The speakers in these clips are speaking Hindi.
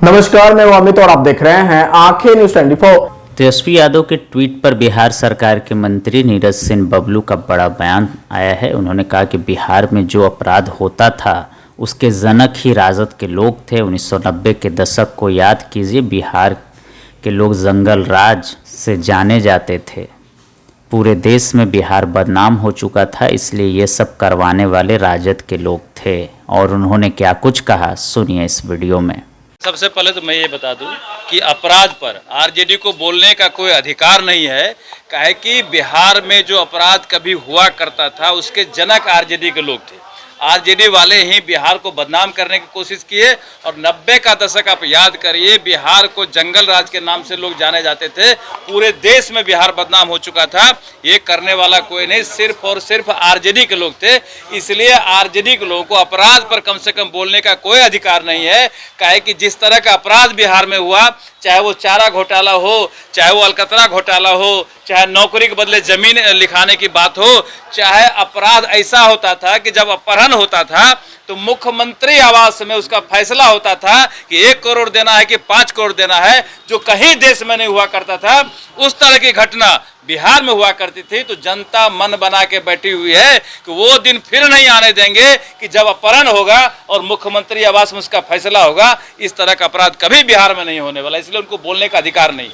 नमस्कार, मैं अमित और आप देख रहे हैं आंखें न्यूज 24। तेजस्वी यादव के ट्वीट पर बिहार सरकार के मंत्री नीरज सिंह बबलू का बड़ा बयान आया है। उन्होंने कहा कि बिहार में जो अपराध होता था उसके जनक ही राजद के लोग थे। 1990 के दशक को याद कीजिए, बिहार के लोग जंगल राज से जाने जाते थे। पूरे देश में बिहार बदनाम हो चुका था, इसलिए ये सब करवाने वाले राजद के लोग थे। और उन्होंने क्या कुछ कहा, सुनिए इस वीडियो में। सबसे पहले तो मैं ये बता दूं कि अपराध पर आरजेडी को बोलने का कोई अधिकार नहीं है। काहे कि बिहार में जो अपराध कभी हुआ करता था उसके जनक आरजेडी के लोग थे। आरजेडी वाले ही बिहार को बदनाम करने की कोशिश किए और 90 का दशक आप याद करिए, बिहार को जंगल राज के नाम से लोग जाने जाते थे। पूरे देश में बिहार बदनाम हो चुका था। ये करने वाला कोई नहीं, सिर्फ और सिर्फ आरजेडी के लोग थे। इसलिए आरजेडी के लोगों को अपराध पर कम से कम बोलने का कोई अधिकार नहीं है। काहे कि जिस तरह का अपराध बिहार में हुआ, चाहे वो चारा घोटाला हो, चाहे वो अलकतरा घोटाला हो, चाहे नौकरी के बदले जमीन लिखाने की बात हो, चाहे अपराध ऐसा होता था कि जब अपहरण होता था तो मुख्यमंत्री आवास में उसका फैसला होता था कि 1 करोड़ देना है कि 5 करोड़ देना है, जो कहीं देश में नहीं हुआ करता था। उस तरह की घटना बिहार में हुआ करती थी। तो जनता मन बना के बैठी हुई है कि वो दिन फिर नहीं आने देंगे कि जब अपहरण होगा और मुख्यमंत्री आवास में उसका फैसला होगा। इस तरह का अपराध कभी बिहार में नहीं होने वाला, इसलिए उनको बोलने का अधिकार नहीं है।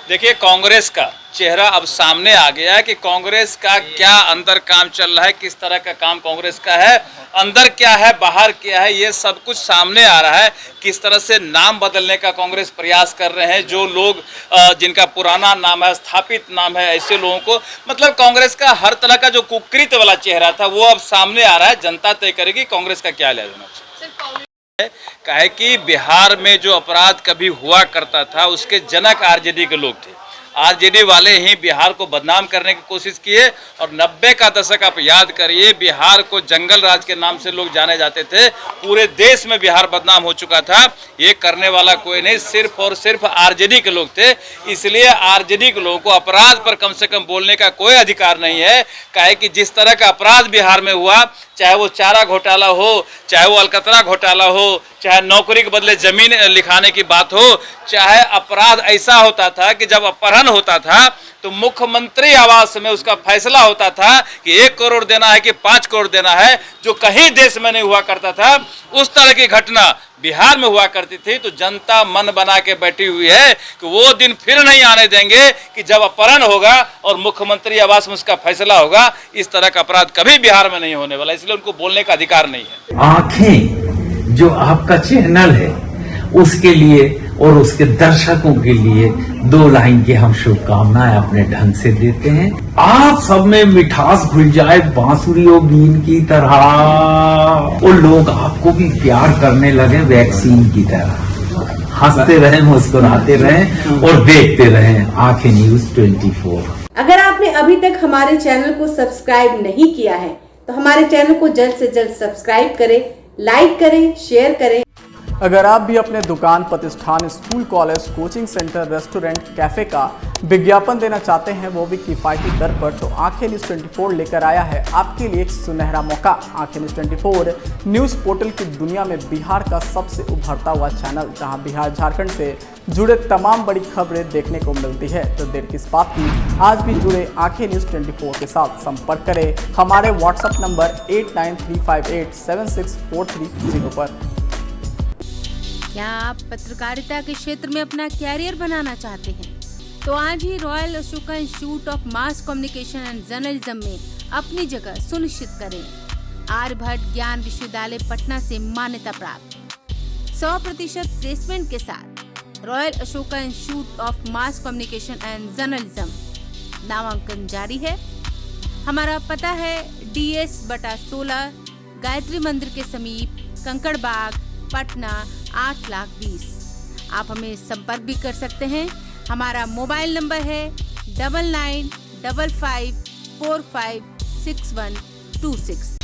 देखिए, कांग्रेस का चेहरा अब सामने आ गया है कि कांग्रेस का क्या अंदर काम चल रहा है, किस तरह का काम कांग्रेस का है, अंदर क्या है बाहर क्या है, ये सब कुछ सामने आ रहा है। किस तरह से नाम बदलने का कांग्रेस प्रयास कर रहे हैं। जो लोग जिनका पुराना नाम है, स्थापित नाम है, ऐसे लोगों को, मतलब कांग्रेस का हर तरह का जो कुकृत्य वाला चेहरा था वो अब सामने आ रहा है। जनता तय करेगी कांग्रेस का क्या लेना चाहिए। काहे कि बिहार में जो अपराध कभी हुआ करता था उसके जनक आरजेडी के लोग थे। आरजेडी वाले ही बिहार को बदनाम करने की कोशिश किए और 90 का दशक आप याद करिए, बिहार को जंगल राज के नाम से लोग जाने जाते थे। पूरे देश में बिहार बदनाम हो चुका था। ये करने वाला कोई नहीं, सिर्फ और सिर्फ आरजेडी के लोग थे। इसलिए आरजेडी के लोगों को अपराध पर कम से कम बोलने का कोई अधिकार नहीं है। काहे कि जिस तरह का अपराध बिहार में हुआ, चाहे वो चारा घोटाला हो, चाहे वो अलकतरा घोटाला हो, चाहे नौकरी के बदले जमीन लिखाने की बात हो, चाहे अपराध ऐसा होता था कि जब अपहरण होता था तो मुख्यमंत्री आवास में उसका फैसला होता था कि 1 करोड़ देना है कि 5 करोड़ देना है, जो कहीं देश में नहीं हुआ करता था। उस तरह की घटना बिहार में हुआ करती थी। तो जनता मन बना के बैठी हुई है कि वो दिन फिर नहीं आने देंगे कि जब अपहरण होगा और मुख्यमंत्री आवास में उसका फैसला होगा। इस तरह का अपराध कभी बिहार में नहीं होने वाला, इसलिए उनको बोलने का अधिकार नहीं है। आंखें जो आपका चैनल है उसके लिए और उसके दर्शकों के लिए 2 लाइन की हम शुभकामनाएं अपने ढंग से देते हैं। आप सब में मिठास घुल जाए बांसुरी और बीन की तरह, और लोग आपको भी प्यार करने लगे वैक्सीन की तरह। हंसते रहें, मुस्कुराते रहें और देखते रहें आंखें न्यूज 24। अगर आपने अभी तक हमारे चैनल को सब्सक्राइब नहीं किया है तो हमारे चैनल को जल्द से जल्द सब्सक्राइब करें, लाइक करें, शेयर करें। अगर आप भी अपने दुकान, प्रतिष्ठान, school, college, coaching centre, restaurant, cafe का विज्ञापन देना चाहते हैं, वो भी किफायती दर पर, तो आंखें न्यूज 24 लेकर आया है आपके लिए एक सुनहरा मौका। आंखें न्यूज 24 न्यूज़ पोर्टल की दुनिया में बिहार का सबसे उभरता हुआ चैनल, जहां बिहार झारखंड से जुड़े तमाम बड़ी खबरें देखने को मिलती है। तो देर किस बात की, आज भी जुड़े आंखें न्यूज 24 के साथ। संपर्क करें हमारे व्हाट्सएप नंबर 8935876430 पर। क्या आप पत्रकारिता के क्षेत्र में अपना कैरियर बनाना चाहते हैं? तो आज ही royal Ashoka institute of mass communication and journalism में अपनी जगह सुनिश्चित करें। आर्यभट्ट ज्ञान विश्वविद्यालय पटना से मान्यता प्राप्त 100% प्लेसमेंट के साथ royal Ashoka institute of mass communication and journalism, नामांकन जारी है। हमारा पता है DS/16 गायत्री मंदिर के समीप, कंकड़ बाग, पटना 8,20,000। आप हमें संपर्क भी कर सकते हैं। हमारा मोबाइल नंबर है 9955456126।